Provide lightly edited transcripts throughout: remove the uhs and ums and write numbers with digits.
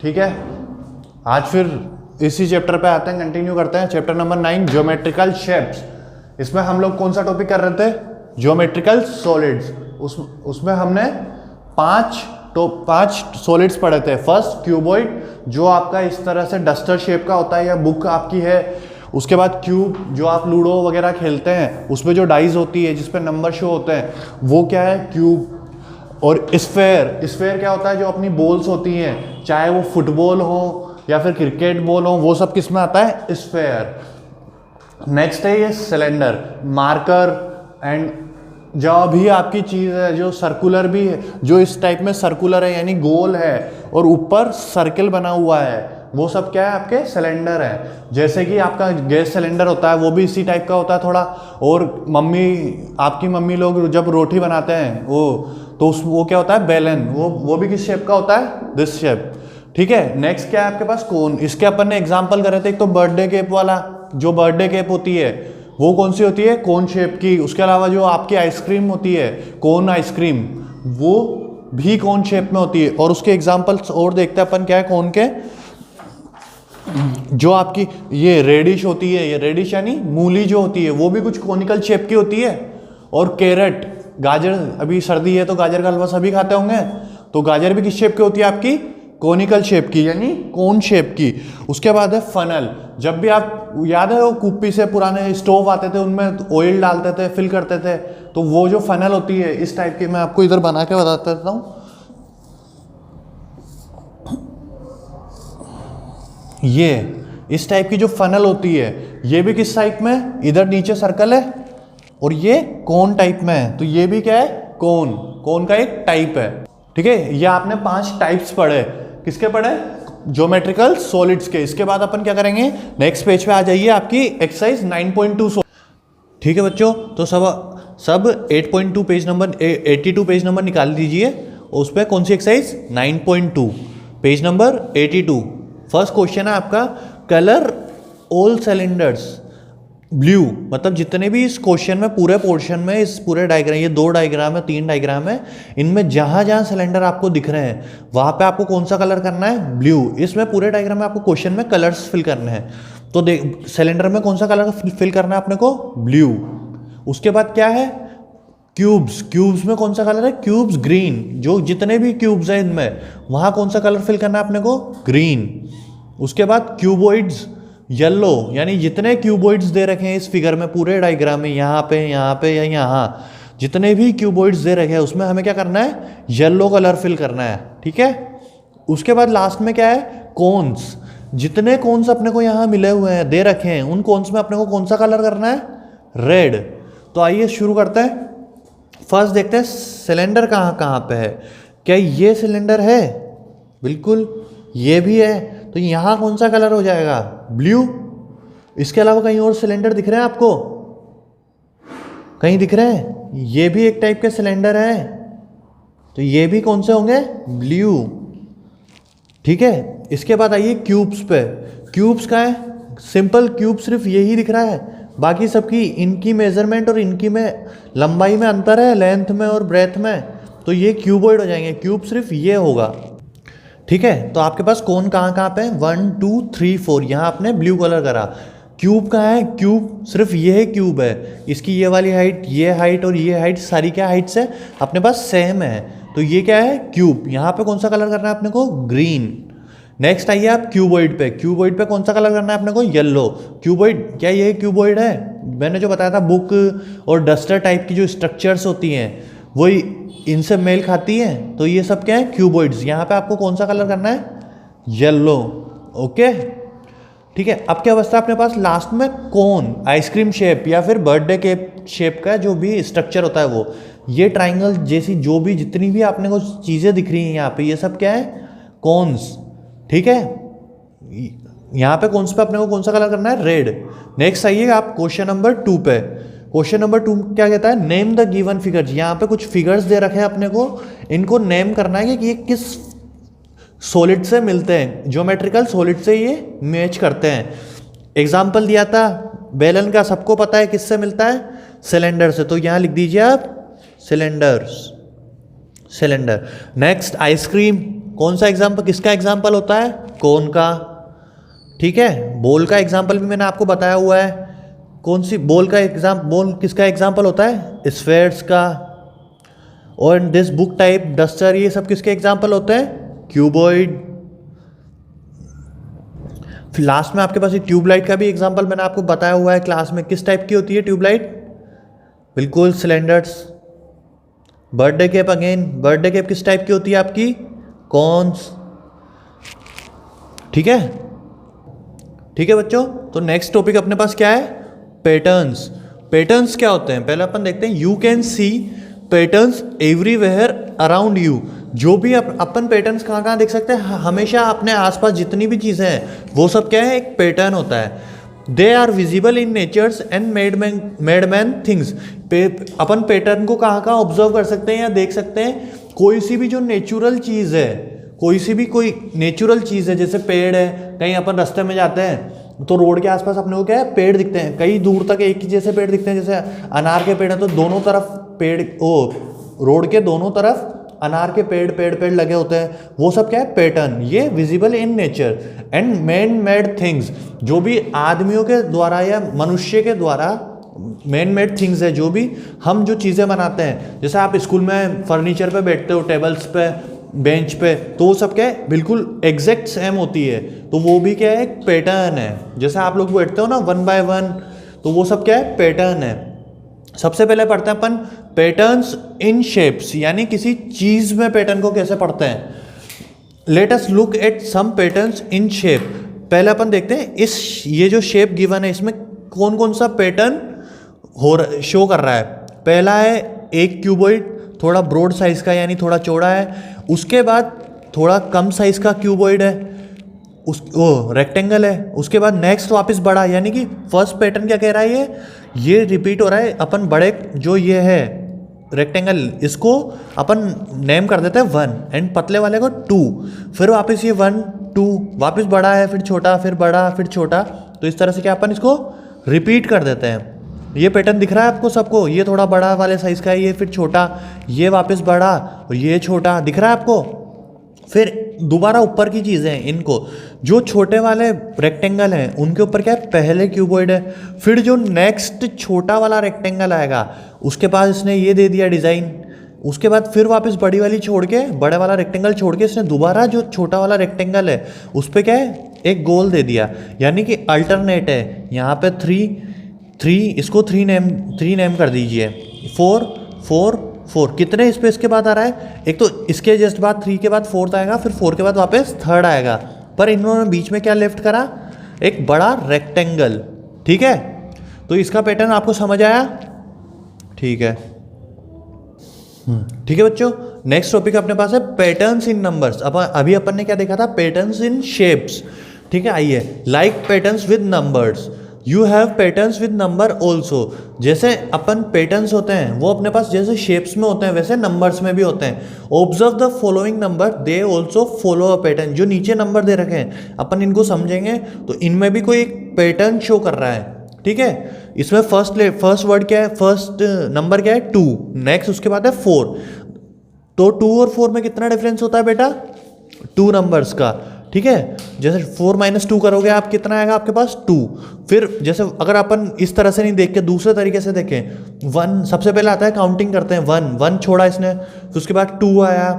ठीक है, आज फिर इसी चैप्टर पे आते हैं, कंटिन्यू करते हैं चैप्टर नंबर 9 ज्योमेट्रिकल शेप्स। इसमें हम लोग कौन सा टॉपिक कर रहे थे? Geometrical solids. उसमें हमने पांच सॉलिड्स पढ़े थे। फर्स्ट क्यूबॉइड, जो आपका इस तरह से डस्टर शेप का होता है या बुक आपकी है। उसके बाद क्यूब, जो आप लूडो वगैरह खेलते हैं उसमें जो डाइज होती है जिसपे नंबर शो होते हैं, वो क्या है? क्यूब। और स्फेयर क्या होता है? जो अपनी बॉल्स होती हैं, चाहे वो फुटबॉल हो या फिर क्रिकेट बॉल हो, वो सब किस में आता है? स्फेयर। नेक्स्ट है ये सिलेंडर, मार्कर एंड जो भी आपकी चीज़ है जो सर्कुलर भी है, जो इस टाइप में सर्कुलर है यानी गोल है और ऊपर सर्कल बना हुआ है, वो सब क्या है? आपके सिलेंडर है। जैसे कि आपका गैस सिलेंडर होता है, वो भी इसी टाइप का होता है थोड़ा। और आपकी मम्मी लोग जब रोटी बनाते हैं वो क्या होता है? बेलन। वो भी किस शेप का होता है? This shape. ठीक है। नेक्स्ट क्या है आपके पास? कोन। इसके अपन ने एग्जाम्पल करे थे, एक तो बर्थडे केप वाला, जो बर्थडे केप होती है वो कौन सी होती है? कोन शेप की। उसके अलावा जो आपकी आइसक्रीम होती है, कोन आइसक्रीम, वो भी कोन शेप में होती है। और उसके एग्जाम्पल्स और देखते हैं अपन क्या है कोन के। जो आपकी ये रेडिश होती है, ये रेडिश यानी मूली जो होती है, वो भी कुछ कोनिकल शेप की होती है। और कैरेट, गाजर, अभी सर्दी है तो गाजर का हलवा सभी खाते होंगे, तो गाजर भी किस शेप की होती है? आपकी कोनिकल शेप की यानी कोन शेप की। उसके बाद है फनल। जब भी आप याद है वो कुप्पी से पुराने स्टोव आते थे, उनमें ऑयल डालते थे, फिल करते थे, तो वो जो फनल होती है इस टाइप की, मैं आपको इधर बना के बता देता हूँ। ये इस टाइप की जो फनल होती है, ये भी किस टाइप में? इधर नीचे सर्कल है और ये कोन टाइप में है, तो ये भी क्या है? कोन का एक टाइप है। ठीक है, ये आपने 5 टाइप्स पढ़े। किसके पढ़े? ज्योमेट्रिकल सॉलिड्स के। इसके बाद अपन क्या करेंगे? नेक्स्ट पेज पे आ जाइए, आपकी एक्सरसाइज 9.2। ठीक है बच्चों, तो सब 8.2 पेज नंबर 82 पेज नंबर निकाल दीजिए। उस पर कौन सी exercise? 9.2 page number 82। First question है आपका, कलर ऑल सिलेंडर्स ब्लू। मतलब जितने भी इस क्वेश्चन में पूरे पोर्शन में, इस पूरे डायग्राम, ये 2 डायग्राम है, 3 डायग्राम है, इनमें जहां जहां सिलेंडर आपको दिख रहे हैं वहां पे आपको कौन सा कलर करना है? ब्लू। इसमें पूरे डायग्राम में आपको क्वेश्चन में कलर्स फिल करने हैं, तो देख सिलेंडर में कौन सा कलर फिल करना है अपने को? ब्लू। उसके बाद क्या है? क्यूब्स में कौन सा कलर है? Cubes green. जो जितने भी क्यूब्स हैं इनमें, वहां कौन सा कलर फिल करना है अपने को? ग्रीन। उसके बाद क्यूबॉइड्स येलो, यानी जितने क्यूबॉइड्स दे रखे हैं इस फिगर में पूरे डायग्राम में, यहाँ पे या यहाँ, जितने भी क्यूबॉइड्स दे रखे हैं उसमें हमें क्या करना है? येलो कलर फिल करना है। ठीक है। उसके बाद लास्ट में क्या है? कोन्स। जितने कोन्स अपने को यहाँ मिले हुए हैं, दे रखे हैं, उन कोन्स में अपने को कौन सा कलर करना है? रेड। तो आइए शुरू करते हैं। फर्स्ट देखते हैं सिलेंडर कहाँ पे है। क्या ये सिलेंडर है? बिल्कुल, ये भी है, तो यहाँ कौन सा कलर हो जाएगा? ब्लू। इसके अलावा कहीं और सिलेंडर दिख रहे हैं आपको? कहीं दिख रहे हैं? ये भी एक टाइप के सिलेंडर है, तो ये भी कौन से होंगे? ब्लू। ठीक है। इसके बाद आइए क्यूब्स पे। क्यूब्स का है? सिंपल क्यूब सिर्फ यही दिख रहा है, बाकी सबकी इनकी मेजरमेंट और इनकी में लंबाई में अंतर है, लेंथ में और ब्रेथ में, तो ये क्यूबॉइड हो जाएंगे। क्यूब सिर्फ ये होगा। ठीक है। तो आपके पास कोन कहाँ पे है? 1 2 3 4, यहाँ आपने ब्लू कलर करा। क्यूब कहाँ है? क्यूब सिर्फ ये क्यूब है, इसकी ये वाली हाइट, ये हाइट और ये हाइट, सारी क्या हाइट्स है अपने पास? सेम है, तो ये क्या है? क्यूब। यहाँ पे कौन सा कलर करना है अपने को? ग्रीन। नेक्स्ट आइए आप क्यूबॉइड पे। क्यूबॉइड पे कौन सा कलर करना है अपने को? येलो। क्यूबॉइड, क्या ये क्यूबॉइड है? मैंने जो बताया था, बुक और डस्टर टाइप की जो स्ट्रक्चर्स होती हैं वही इनसे मेल खाती हैं, तो ये सब क्या है? क्यूबॉइड्स। यहाँ पे आपको कौन सा कलर करना है? येलो। ओके। ठीक है। अब क्या बचता है अपने पास लास्ट में? कोन, आइसक्रीम शेप या फिर बर्थडे केक शेप का जो भी स्ट्रक्चर होता है वो। ये ट्राइंगल जैसी जो भी जितनी भी आपने को चीज़ें दिख रही हैं यहाँ पे, ये सब क्या है? कोन्स। ठीक है। यहाँ पे कोन्स पे अपने को कौन सा कलर करना है? रेड। नेक्स्ट आइए आप क्वेश्चन नंबर 2 पे। क्वेश्चन नंबर 2 क्या कहता है? Name the given figures. यहाँ पे कुछ फिगर्स दे रखे हैं अपने को, इनको नेम करना है कि ये किस सॉलिड से मिलते हैं, ज्योमेट्रिकल सॉलिड से ये मैच करते हैं। एग्जाम्पल दिया था बेलन का, सबको पता है किससे मिलता है? सिलेंडर से, तो यहाँ लिख दीजिए आप सिलेंडर। नेक्स्ट आइसक्रीम, कौन सा एग्जाम्पल, किसका एग्जाम्पल होता है? कौन का। ठीक है, बॉल का एग्जाम्पल भी मैंने आपको बताया हुआ है। कौन सी बॉल का बॉल किसका एग्जाम्पल होता है? स्फेयर्स का। और दिस बुक टाइप, डस्टर, ये सब किसके एग्जाम्पल होते हैं? क्यूबॉइड। फिर लास्ट में आपके पास ये ट्यूबलाइट का भी एग्जाम्पल मैंने आपको बताया हुआ है क्लास में। किस टाइप की होती है ट्यूबलाइट? बिल्कुल cylinders. Birthday cap, again birthday cap किस टाइप की होती है आपकी? कॉन्स। ठीक है, ठीक है बच्चों। तो नेक्स्ट टॉपिक अपने पास क्या है? पैटर्न्स। पैटर्न्स क्या होते हैं पहले अपन देखते हैं। You can see patterns everywhere around you. जो भी अपन पैटर्न्स कहाँ कहाँ देख सकते हैं? हमेशा अपने आसपास जितनी भी चीज़ें हैं वो सब क्या है? एक पैटर्न होता है। They are visible in natures and manmade things. अपन पैटर्न को कहाँ कहाँ ऑब्जर्व कर सकते हैं या देख सकते हैं? कोई सी भी जो नेचुरल चीज़ है, कोई नेचुरल चीज़ है, जैसे पेड़ है, कहीं अपन रास्ते में जाते हैं तो रोड के आसपास अपने को क्या है? पेड़ दिखते हैं, कई दूर तक एक ही जैसे पेड़ दिखते हैं। जैसे अनार के पेड़ है तो दोनों तरफ पेड़, रोड के दोनों तरफ अनार के पेड़ लगे होते हैं। वो सब क्या है? पैटर्न। ये visible in nature and man made things. जो भी आदमियों के द्वारा या मनुष्य के द्वारा मैन मेड थिंग्स है, जो भी हम जो चीज़ें बनाते हैं। जैसे आप स्कूल में फर्नीचर पे बैठते हो, टेबल्स पे, बेंच पे, तो वो सब क्या है? बिल्कुल एग्जैक्ट सेम होती है। तो वो भी क्या है? एक पैटर्न है। जैसे आप लोग बैठते हो ना 1 by 1, तो वो सब क्या है? पैटर्न है। सबसे पहले पढ़ते हैं अपन पैटर्न्स इन शेप्स, यानी किसी चीज में पैटर्न को कैसे पढ़ते हैं। Let us look at some patterns in shape. पहले अपन देखते हैं ये जो शेप गिवन है इसमें कौन कौन सा पैटर्न शो कर रहा है। पहला है एक क्यूबॉइड, थोड़ा ब्रॉड साइज का यानी थोड़ा चौड़ा है। उसके बाद थोड़ा कम साइज का क्यूबॉइड है, रेक्टेंगल है। उसके बाद नेक्स्ट वापस बड़ा, यानी कि फर्स्ट पैटर्न क्या कह रहा है? ये रिपीट हो रहा है। अपन बड़े जो ये है रेक्टेंगल, इसको अपन नेम कर देते हैं 1 एंड पतले वाले को 2। फिर वापस ये 1 2, वापस बड़ा है, फिर छोटा, फिर बड़ा, फिर छोटा। तो इस तरह से क्या अपन इसको रिपीट कर देते हैं। ये पैटर्न दिख रहा है आपको सबको? ये थोड़ा बड़ा वाले साइज का है, ये फिर छोटा, ये वापस बड़ा और ये छोटा, दिख रहा है आपको? फिर दोबारा ऊपर की चीज़ें हैं, इनको जो छोटे वाले रेक्टेंगल हैं उनके ऊपर क्या है? पहले क्यूबॉइड है। फिर जो नेक्स्ट छोटा वाला रेक्टेंगल आएगा उसके पास इसने ये दे दिया डिज़ाइन। उसके बाद फिर वापस बड़ी वाली छोड़ के, बड़े वाला रेक्टेंगल छोड़ के इसने दोबारा जो छोटा वाला रेक्टेंगल है उस पर क्या है? एक गोल दे दिया, यानी कि अल्टरनेट है। यहाँ पे 3 इसको 3 नेम कर दीजिए। 4 4 4 कितने स्पेस के बाद आ रहा है? एक तो इसके जस्ट बाद 3 के बाद 4th आएगा, फिर 4 के बाद वापस 3rd आएगा। पर इन्होंने बीच में क्या लेफ्ट करा? एक बड़ा रेक्टेंगल। ठीक है, तो इसका पैटर्न आपको समझ आया? ठीक है, ठीक है बच्चों। नेक्स्ट टॉपिक अपने पास है पैटर्न्स इन नंबर्स। अब अभी अपन ने क्या देखा था? Patterns in shapes. ठीक है, आइए, like patterns with numbers, you have patterns with number also. जैसे अपन पैटर्न्स होते हैं वो अपने पास जैसे शेप्स में होते हैं वैसे नंबर्स में भी होते हैं। Observe the following number, they also follow a pattern. जो नीचे नंबर दे रखे हैं अपन इनको समझेंगे तो इनमें भी कोई एक पैटर्न शो कर रहा है। ठीक है, इसमें फर्स्ट वर्ड क्या है? फर्स्ट नंबर क्या है? 2। नेक्स्ट उसके बाद है 4। तो 2 और 4 में कितना डिफरेंस होता है बेटा? 2 नंबर्स का। ठीक है, जैसे 4 - 2 करोगे आप, कितना आएगा आपके पास? 2। फिर जैसे अगर अपन इस तरह से नहीं देख के दूसरे तरीके से देखें, 1 सबसे पहले आता है, काउंटिंग करते हैं। 1 छोड़ा इसने, फिर उसके बाद 2 आया,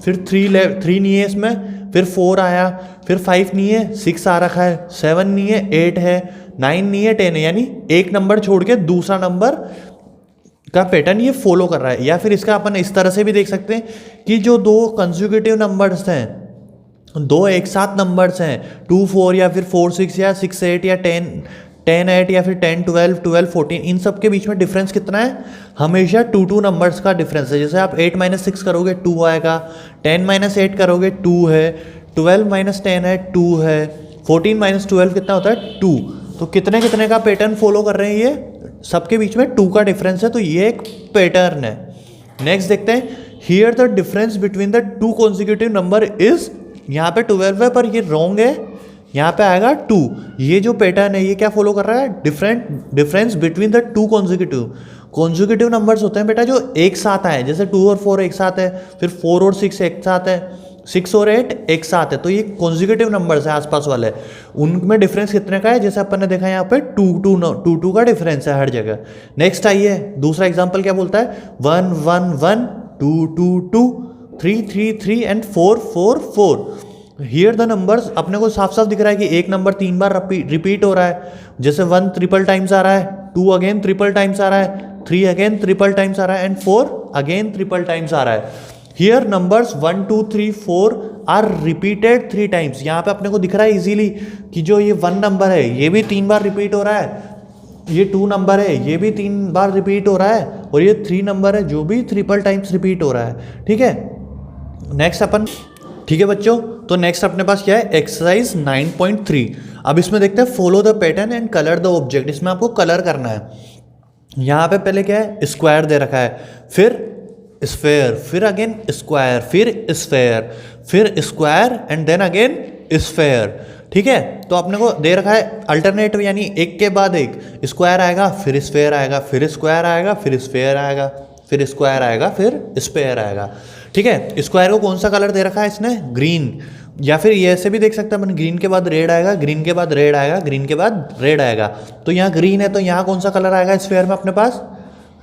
फिर 3 नहीं है इसमें, फिर 4 आया, फिर 5 नहीं है, 6 आ रखा है, 7 नहीं है, 8 है, 9 नहीं है, 10 है। यानी एक नंबर छोड़ के दूसरा नंबर का पैटर्न ये फॉलो कर रहा है। या फिर इसका अपन इस तरह से भी देख सकते हैं कि जो 2 कंसेक्यूटिव नंबर्स हैं, 2 एक साथ नंबर्स हैं, 2 4 या फिर 4 6 या 6 8 या 10 8 या फिर 10 12 12 14, इन सब के बीच में डिफरेंस कितना है? हमेशा 2 नंबर्स का डिफरेंस है। जैसे आप 8 - 6 करोगे 2 आएगा, 10 - 8 करोगे 2 है, 12 - 10 है 2 है, 14 - 12 कितना होता है? 2। तो कितने कितने का पैटर्न फॉलो कर रहे हैं? ये सबके बीच में 2 का डिफरेंस है, तो ये एक पैटर्न है। नेक्स्ट देखते हैं, here the difference between the 2 consecutive number is, यहाँ पे 12 है पर ये रॉन्ग है, यहाँ पे आएगा 2। ये जो पैटर्न है ये क्या फॉलो कर रहा है? Difference between the 2 consecutive numbers होते हैं बेटा जो एक साथ आए। जैसे 2 और 4 एक साथ है, फिर 4 और 6 एक साथ है, 6 और 8 एक साथ है, तो ये कॉन्जिक्यूटिव नंबर्स है आसपास वाले, उनमें डिफरेंस कितने का है, जैसे अपन ने देखा यहाँ पे 2 का डिफरेंस है हर जगह। नेक्स्ट आइए दूसरा एग्जांपल क्या बोलता है, 1 1 1 2 2 2 3 3 3 एंड 4 4 4। हियर द नंबर्स अपने को साफ साफ दिख रहा है कि एक नंबर 3 बार रिपीट हो रहा है, जैसे 1 ट्रिपल टाइम्स आ रहा है, 2 अगेन ट्रिपल टाइम्स आ रहा है, 3 अगेन ट्रिपल टाइम्स आ रहा है एंड 4 अगेन ट्रिपल टाइम्स आ रहा है। Here numbers 1 2 3 4 are repeated 3 times. यहाँ पे अपने को दिख रहा है इजीली कि जो ये 1 नंबर है ये भी 3 बार रिपीट हो रहा है, ये 2 नंबर है ये भी 3 बार रिपीट हो रहा है, और ये 3 नंबर है जो भी ट्रिपल टाइम्स रिपीट हो रहा है। ठीक है, नेक्स्ट अपन, ठीक है बच्चों, तो नेक्स्ट अपने पास क्या है, एक्सरसाइज 9.3। अब इसमें देखते हैं follow the pattern and colour the object. इसमें आपको कलर करना है। यहाँ पे पहले क्या है, स्क्वायर दे रखा है, फिर स्फेयर, फिर अगेन स्क्वायर, फिर स्फेयर, फिर square and then again sphere. ठीक है, तो अपने को दे रखा है अल्टरनेटिव, यानी एक के बाद एक, स्क्वायर आएगा फिर स्फेयर आएगा, फिर स्क्वायर आएगा फिर स्फेयर आएगा, फिर स्क्वायर आएगा फिर स्फेयर आएगा। ठीक है, स्क्वायर को कौन सा कलर दे रखा है इसने, ग्रीन, या फिर ये ऐसे भी देख सकते हैं अपन, ग्रीन के बाद रेड आएगा, ग्रीन के बाद रेड आएगा, ग्रीन के बाद रेड आएगा। तो यहाँ ग्रीन है तो यहाँ कौन सा कलर आएगा स्फेयर में अपने पास,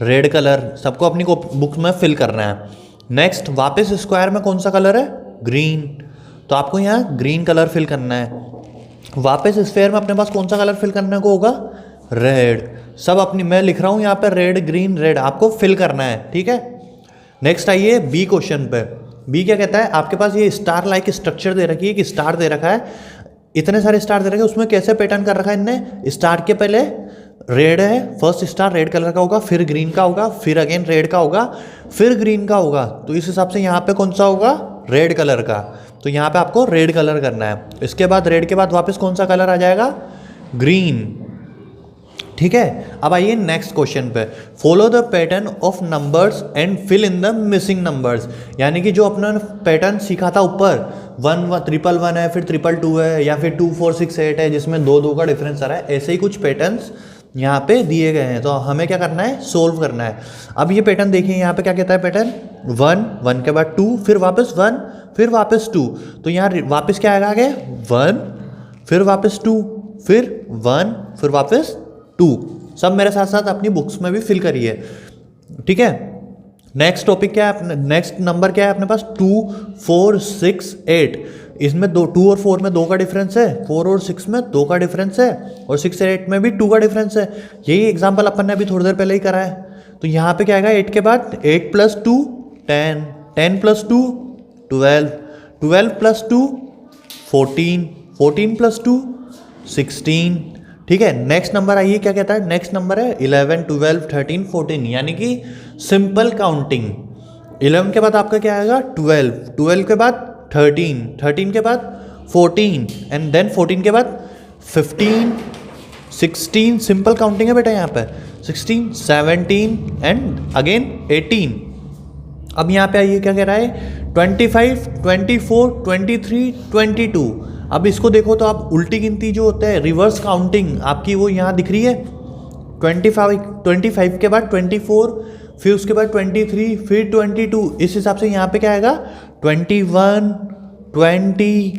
रेड कलर। सबको अपनी बुक में फिल करना है। नेक्स्ट वापस स्क्वायर में कौन सा कलर है, ग्रीन, तो आपको यहाँ ग्रीन कलर फिल करना है। वापस स्फेयर में अपने पास कौन सा कलर फिल करने को होगा, रेड। सब अपनी मैं लिख रहा हूँ यहाँ पे रेड ग्रीन रेड, आपको फिल करना है। ठीक है, नेक्स्ट आइए बी क्वेश्चन पे। बी क्या कहता है, आपके पास ये स्टार लाइक स्ट्रक्चर दे रखी है कि स्टार दे रखा है, इतने सारे स्टार दे रखे हैं, उसमें कैसे पैटर्न कर रखा है इनने, स्टार के पहले रेड है, फर्स्ट स्टार रेड कलर का होगा, फिर ग्रीन का होगा, फिर अगेन रेड का होगा, फिर ग्रीन का होगा, तो इस हिसाब से यहाँ पे कौन सा होगा, रेड कलर का। तो यहाँ पे आपको रेड कलर करना है। इसके बाद रेड के बाद वापस कौन सा कलर आ जाएगा, ग्रीन। ठीक है, अब आइए नेक्स्ट क्वेश्चन पे, follow the pattern of numbers and fill in the missing numbers. यानी कि जो अपना पैटर्न सीखा था ऊपर, 1 ट्रिपल 1 है, फिर 2 है, या फिर 2 4 6 8 है, जिसमें 2 का डिफरेंस आ रहा है, ऐसे ही कुछ पैटर्न्स यहाँ पे दिए गए हैं। तो हमें क्या करना है, सोल्व करना है। अब ये पैटर्न देखिए, यहाँ पे क्या कहता है पैटर्न, 1 के बाद 2, फिर वापस 1, फिर वापस 2, तो यहाँ वापस क्या आएगा आगे, 1, फिर वापस 2, फिर 1, फिर वापस 2। सब मेरे साथ साथ अपनी बुक्स में भी फिल करिए। ठीक है, नेक्स्ट टॉपिक क्या है, नेक्स्ट नंबर क्या है अपने पास, 2 4 6 8। इसमें 2 और 4 में 2 का डिफरेंस है, 4 और 6 में 2 का डिफरेंस है, और 6 और 8 में भी 2 का डिफरेंस है। यही एग्जांपल अपन ने अभी थोड़ी देर पहले ही करा है। तो यहाँ पे क्या आएगा, 8 के बाद 8 + 2 10, 10 + 2 12, 12 + 2 14, 14 + 2 16। ठीक है, नेक्स्ट नंबर आइए क्या कहता है, नेक्स्ट नंबर है 11 12 13 14, यानी कि सिंपल काउंटिंग। 11 के बाद आपका क्या आएगा, 12, 12 के बाद 13, 13 के बाद 14 एंड देन 14 के बाद 15 16, सिंपल काउंटिंग है बेटा यहाँ पे, 16 17 एंड अगेन 18। अब यहाँ पे आइए क्या कह रहा है, 25 24 23 22। अब इसको देखो तो आप उल्टी गिनती जो होता है, रिवर्स काउंटिंग आपकी, वो यहाँ दिख रही है। 25 के बाद 24, फिर उसके बाद 23, फिर 22। इस हिसाब से यहाँ पे क्या आएगा, 21 20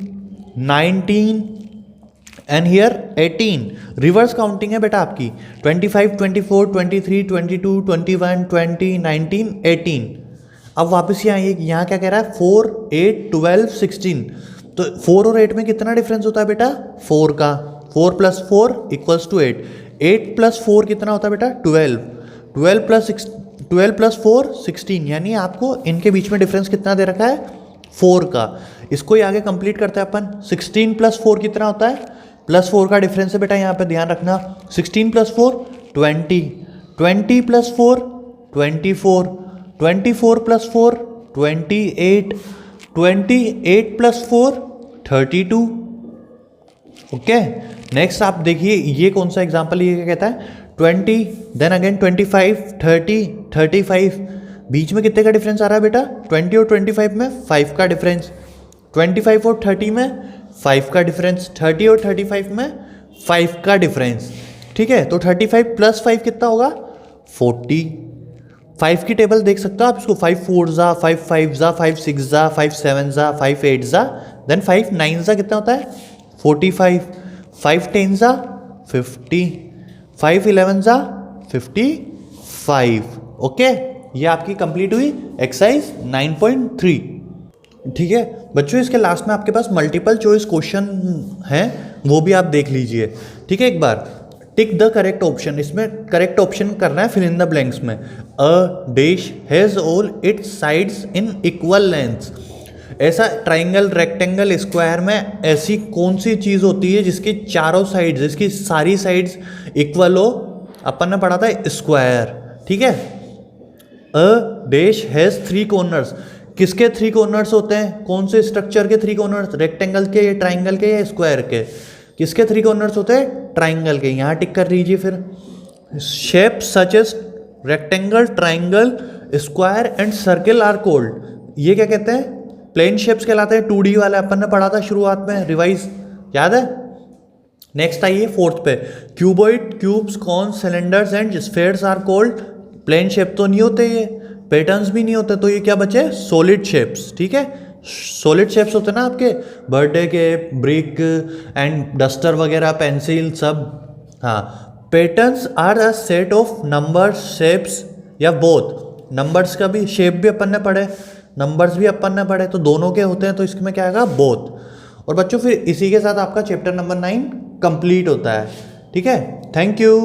19 एंड हियर 18। रिवर्स काउंटिंग है बेटा आपकी, 25 24 23 22 21 20 19 18। अब वापस यहाँ क्या कह रहा है, 4 8 12 16। तो 4 और 8 में कितना डिफरेंस होता है बेटा, 4 का, 4 + 4 = 8, 8 + 4 कितना होता है बेटा, 12, 12 + 4 16। यानी आपको इनके बीच में डिफरेंस कितना दे रखा है, 4 का। इसको ही आगे कंप्लीट करते हैं अपन। 16 + 4 कितना होता है, +4 का डिफरेंस है बेटा, यहाँ पे ध्यान रखना। 16 + 4 20, 20 + 4 24, 24 + 4 28, 28 + 4 32। ओके, नेक्स्ट आप देखिए ये कौन सा एग्जाम्पल, ये क्या कहता है, 20 देन अगेन 25 30 35। बीच में कितने का डिफरेंस आ रहा है बेटा, 20 और 25 में 5 का डिफरेंस, 25 और 30 में 5 का डिफरेंस, 30 और 35 में 5 का डिफरेंस। ठीक है, तो 35 + 5 कितना होगा, 40, 5 की टेबल देख सकते हो आप इसको, 5 4 जा, 5 5 जा, 5 6 जा, 5 7 जा, 5 8 जा, देन 5 9 जा कितना होता है 45, 5 10 जा 50, 5 11 जा 55। ओके, ये आपकी कंप्लीट हुई एक्सरसाइज 9.3। ठीक है बच्चों, इसके लास्ट में आपके पास मल्टीपल चॉइस क्वेश्चन हैं, वो भी आप देख लीजिए। ठीक है, एक बार टिक द करेक्ट ऑप्शन, इसमें करेक्ट ऑप्शन करना है फिल इन द ब्लैंक्स में। अ dish has all it's sides in equal lengths. ऐसा ट्राइंगल, रेक्टेंगल, स्क्वायर में ऐसी कौन सी चीज़ होती है जिसकी चारों साइड्स, जिसकी सारी साइड्स इक्वल हो? अपन ने पढ़ा था स्क्वायर। ठीक है, अ डिश हैज 3 कॉर्नर्स। किसके 3 कॉर्नर्स होते हैं? कौन से स्ट्रक्चर के 3 कॉर्नर्स? रेक्टेंगल के, या ट्राइंगल के, या स्क्वायर के? किसके 3 कॉर्नर्स होते हैं? ट्राइंगल के। यहाँ टिक कर लीजिए फिर। Shape such as rectangle, triangle, square and circle are called. ये क्या कहते हैं? प्लेन शेप्स कहलाते हैं। 2D वाले अपन ने पढ़ा था शुरुआत में, रिवाइज याद है? नेक्स्ट आइए 4th पे। Cuboid, cubes, cones, cylinders and spheres are called. Plane shape तो नहीं होते, ये पैटर्न्स भी नहीं होते, तो ये क्या बचे? Solid shapes. ठीक है, सॉलिड शेप्स होते हैं ना आपके बर्थडे के, ब्रिक एंड डस्टर वगैरह, पेंसिल सब। हाँ, patterns are a set of numbers, shapes या बोथ। नंबर्स का भी, शेप भी अपन ने पढ़े, नंबर्स भी अपन ने पढ़े, तो दोनों के होते हैं, तो इसमें क्या आएगा? बोथ। और बच्चों फिर इसी के साथ आपका चैप्टर नंबर 9 कंप्लीट होता है। ठीक है, थैंक यू।